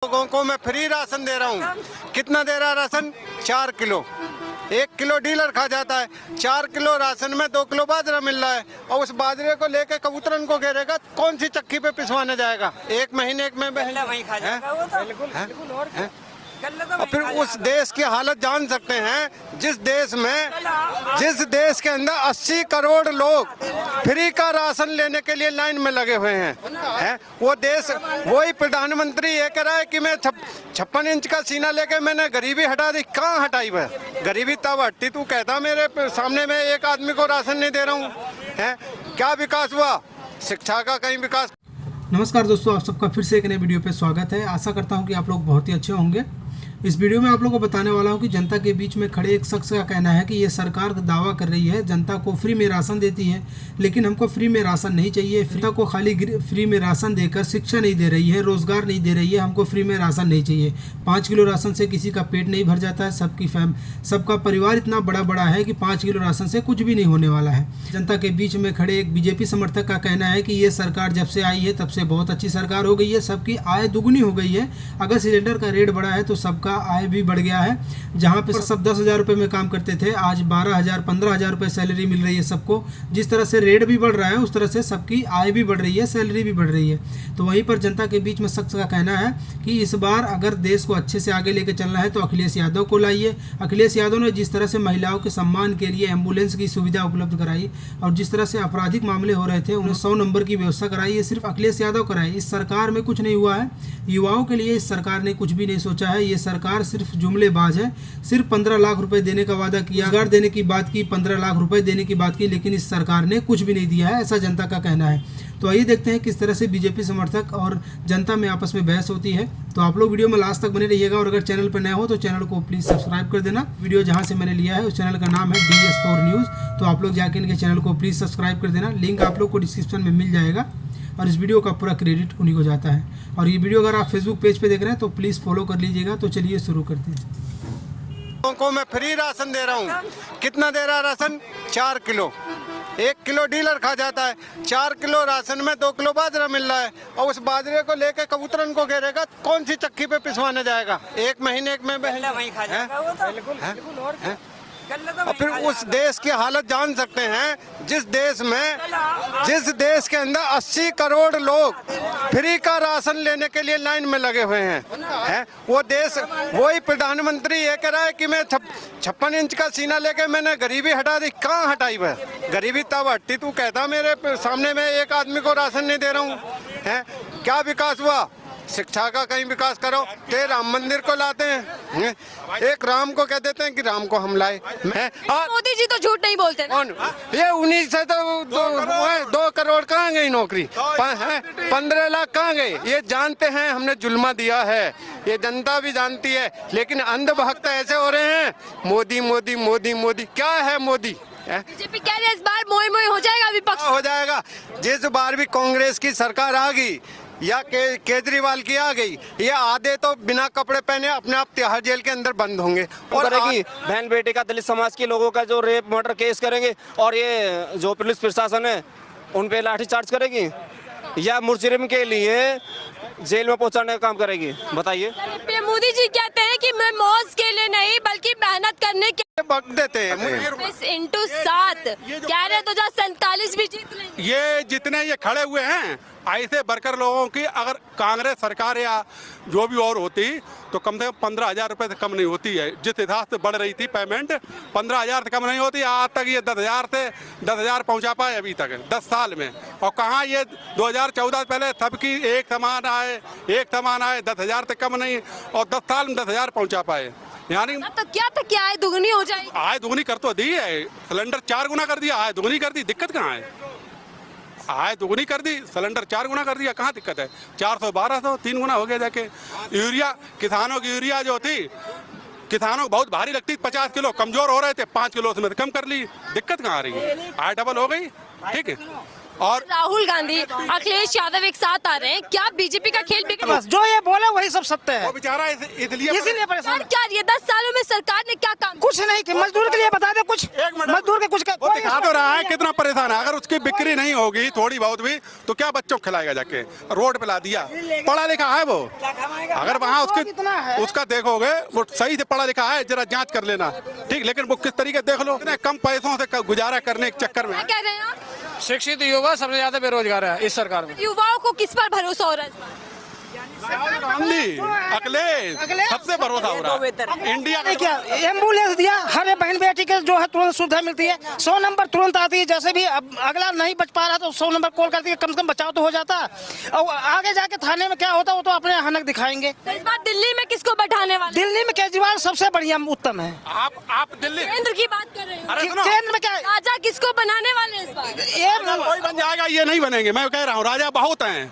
लोगों को मैं फ्री राशन दे रहा हूँ। कितना दे रहा राशन? 4 किलो। 1 किलो डीलर खा जाता है। 4 किलो राशन में 2 किलो बाजरा मिल रहा है, और उस बाजरे को लेके कबूतरन को घेरेगा, कौन सी चक्की पे पिसवाने जाएगा? 1 महीने में वहीं खा जाएगा वो तो। बिल्कुल। और फिर उस देश की हालत जान सकते हैं जिस देश के अंदर 80 करोड़ लोग फ्री का राशन लेने के लिए लाइन में लगे हुए हैं। वो देश, वही प्रधानमंत्री ये कह रहा है कि मैं 56 इंच का सीना लेके मैंने गरीबी हटा दी। कहाँ हटाई वह गरीबी? तब हटती तू कहता मेरे सामने में एक आदमी को राशन नहीं दे रहा हूँ। है क्या विकास हुआ? शिक्षा का कहीं विकास? नमस्कार दोस्तों, आप सबका फिर से एक नए वीडियो पे स्वागत है। आशा करता हूं कि आप लोग बहुत ही अच्छे होंगे। इस वीडियो में आप लोगों को बताने वाला हूं कि जनता के बीच में खड़े एक शख्स का कहना है कि ये सरकार दावा कर रही है जनता को फ्री में राशन देती है, लेकिन हमको फ्री में राशन नहीं चाहिए। जनता को खाली फ्री में राशन देकर शिक्षा नहीं दे रही है, रोजगार नहीं दे रही है। हमको फ्री में राशन नहीं चाहिए। 5 किलो राशन से किसी का पेट नहीं भर जाता है। सबका परिवार इतना बड़ा है कि 5 किलो राशन से कुछ भी नहीं होने वाला है। जनता के बीच में खड़े एक बीजेपी समर्थक का कहना है कि ये सरकार जब से आई है तब से बहुत अच्छी सरकार हो गई है, सबकी आय दुगनी हो गई है। अगर सिलेंडर का रेट बढ़ा है तो सबका आय भी बढ़ गया है। जहां पे सब 10,000 रुपये में काम करते थे, आज 12,000 15,000 रुपये सैलरी मिल रही है सबको। जिस तरह से रेट भी बढ़ रहा है उस तरह से सबकी आय भी बढ़ रही है, सैलरी भी बढ़ रही है। तो वहीं पर जनता के बीच में शख्स का कहना है कि इस बार अगर देश को अच्छे से आगे लेकर चलना है तो अखिलेश यादव को लाइए। अखिलेश यादव ने जिस तरह से महिलाओं के सम्मान के लिए एम्बुलेंस की सुविधा उपलब्ध कराई और जिस तरह से आपराधिक मामले हो रहे थे उन्हें 100 नंबर की व्यवस्था कराई, ये सिर्फ अखिलेश यादव कराई। इस सरकार में कुछ नहीं हुआ है। युवाओं के लिए इस सरकार ने कुछ भी नहीं सोचा है। ये सरकार सिर्फ जुमलेबाज है। सिर्फ 15 लाख रुपए देने का वादा किया, रोजगार देने की बात की, 15 लाख रुपए देने की बात की, लेकिन इस सरकार ने कुछ भी नहीं दिया है, ऐसा जनता का कहना है। तो आइए देखते हैं किस तरह से बीजेपी समर्थक और जनता में आपस में बहस होती है। तो आप लोग वीडियो में लास्ट तक बने रहिएगा, और अगर चैनल पर नए हो तो चैनल को प्लीज़ सब्सक्राइब कर देना। वीडियो जहां से मैंने लिया है उस चैनल का नाम है DS4 न्यूज़, तो आप लोग जाके इनके चैनल को प्लीज़ सब्सक्राइब कर देना। लिंक आप लोग को डिस्क्रिप्शन में मिल जाएगा, और इस वीडियो का पूरा क्रेडिट उन्हीं को जाता है। और ये वीडियो अगर आप फेसबुक पेज पे देख रहे हैं तो प्लीज़ फॉलो कर लीजिएगा। तो चलिए शुरू करते हैं। लोगों को मैं फ्री राशन दे रहा हूँ। कितना दे रहा राशन? 4 किलो। 1 किलो डीलर खा जाता है। 4 किलो राशन में 2 किलो बाजरा मिल रहा है, और उस बाजरे को लेके कबूतरन को घेरेगा, कौन सी चक्की पे पिसवाने जाएगा? 1 महीने में वहीं खा जाएगा वो तो। बिल्कुल। और फिर उस देश की हालत जान सकते हैं जिस देश के अंदर 80 करोड़ लोग फ्री का राशन लेने के लिए लाइन में लगे हुए हैं। वो देश, वही प्रधानमंत्री ये कह रहा है कि मैं 56 इंच का सीना लेके मैंने गरीबी हटा दी। कहाँ हटाई वह गरीबी? तब हटती तू कहता मेरे सामने में एक आदमी को राशन नहीं दे रहा हूँ। है क्या विकास हुआ? शिक्षा का कहीं विकास करो। ते राम मंदिर को लाते हैं, एक राम को कह देते हैं कि राम को हम लाए। मोदी जी तो झूठ नहीं बोलते ना। ये उन्हीं से तो 2 करोड़ कहाँ गई नौकरी? 15 लाख कहाँ गए? ये जानते हैं हमने जुल्मा दिया है, ये जनता भी जानती है, लेकिन अंधभक्त ऐसे हो रहे हैं मोदी मोदी मोदी मोदी। क्या है मोदी? बीजेपी कह रही है इस बार मोई मोई हो जाएगा, विपक्ष हो जाएगा। जिस बार भी कांग्रेस की सरकार आ गई या केजरीवाल की आ गई, ये आधे तो बिना कपड़े पहने अपने आप तिहाड़ जेल के अंदर बंद होंगे। और करेगी बहन बेटी का, दलित समाज के लोगों का जो रेप मर्डर केस करेंगे, और ये जो पुलिस प्रशासन है उन पे लाठीचार्ज करेगी, या मुजरिम के लिए जेल में पहुंचाने का काम करेगी? बताइए। मोदी जी कहते हैं कि मैं मौज के लिए नहीं बल्कि मेहनत करने के बक देते हैं। 20x7 कह रहे 2047 भी जीत लेंगे। ये जितने ये खड़े हुए हैं ऐसे वर्कर लोगों की अगर कांग्रेस सरकार या जो भी और होती तो कम से कम 15,000 रुपये से कम नहीं होती है। जिस हिसाब से बढ़ रही थी पेमेंट, 15,000 से कम नहीं होती। आज तक ये 10,000 पहुंचा पाए अभी तक 10 साल में। और कहाँ ये 2014 पहले सबकी एक समान आए 10,000 से कम नहीं, और 10 साल में 10,000 पहुँचा पाए। यानी तो क्या आय दुगनी हो जाएगी? आय दुगनी कर तो दी है, सिलेंडर 4 गुना कर दिया, आय दुगनी कर दी। दिक्कत कहाँ है? आय दुगनी कर दी, सिलेंडर 4 गुना कर दिया, कहाँ दिक्कत है? 400 1200 3 गुना हो गया जाके। यूरिया, किसानों की यूरिया जो थी किसानों को बहुत भारी लगती, 50 किलो कमजोर हो रहे थे, 5 किलो उसमें कम कर ली। दिक्कत कहाँ आ रही है? आय डबल हो गई। ठीक है, और राहुल गांधी अखिलेश यादव एक साथ आ रहे हैं, क्या बीजेपी का खेल बिगड़ बस जो ये बोले वही सब सत्य है, वो बेचारा इसलिए इसीलिए परेशान। क्या ये 10 सालों में सरकार ने क्या काम कुछ नहीं कि मजदूर के लिए बता दे, कुछ मजदूर के कुछ वो दिखा तो रहा है कितना परेशान है। अगर उसकी बिक्री नहीं होगी थोड़ी बहुत भी तो क्या बच्चों को खिलाएगा, जाके रोड पे ला दिया। पढ़ा लिखा है वो, अगर वहाँ उसके उसका देखोगे वो सही से पढ़ा लिखा है, जरा जांच कर लेना, ठीक। लेकिन वो किस तरीके देख लो, इतने कम पैसों से गुजारा करने के चक्कर में। क्या कह रहे हैं आप? शिक्षित युवा सबसे ज्यादा बेरोजगार है इस सरकार में। युवाओं को किस पर भरोसा हो रहा है इस बार? गांधी अखिलेश सबसे भरोसा हो रहा है। इंडिया नहीं क्या एम्बुलेंस दिया, हर बहन बेटी के जो है तुरंत सुविधा मिलती है, 100 नंबर तुरंत आती है। जैसे भी अब अगला नहीं बच पा रहा तो 100 नंबर कॉल करती है, कम से कम बचाव तो हो जाता। और आगे जाके थाने में क्या होता वो तो अपने हनक दिखाएंगे। तो इस बार दिल्ली में किसको बैठाने वाले? दिल्ली में केजरीवाल सबसे बढ़िया उत्तम है। आप दिल्ली केंद्र की बात कर रहे हो, अरे सुनो, केंद्र में क्या है? राजा किसको बनाने वाले हैं इस बार? ये कोई बन जाएगा, ये नहीं बनेंगे। मैं कह रहा हूँ राजा बहुत हैं,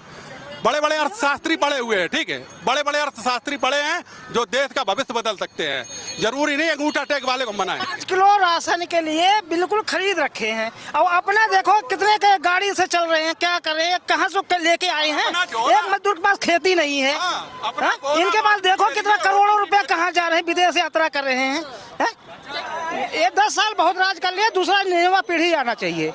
बड़े बड़े अर्थशास्त्री पढ़े हुए हैं, ठीक है, बड़े बड़े अर्थशास्त्री पढ़े हैं जो देश का भविष्य बदल सकते हैं। जरूरी नहीं अंगूठा टेक वाले को बनाए। 5 किलो राशन के लिए बिल्कुल खरीद रखे हैं, और अपना देखो कितने के गाड़ी से चल रहे हैं, क्या कर रहे हैं, कहाँ से लेके आए हैं। एक मजदूर के पास खेती नहीं है, इनके पास देखो कितना करोड़ों रुपया कहाँ जा रहे हैं, विदेश यात्रा कर रहे हैं। ये 10 साल बहुत राज कर लिया, दूसरा युवा पीढ़ी आना चाहिए।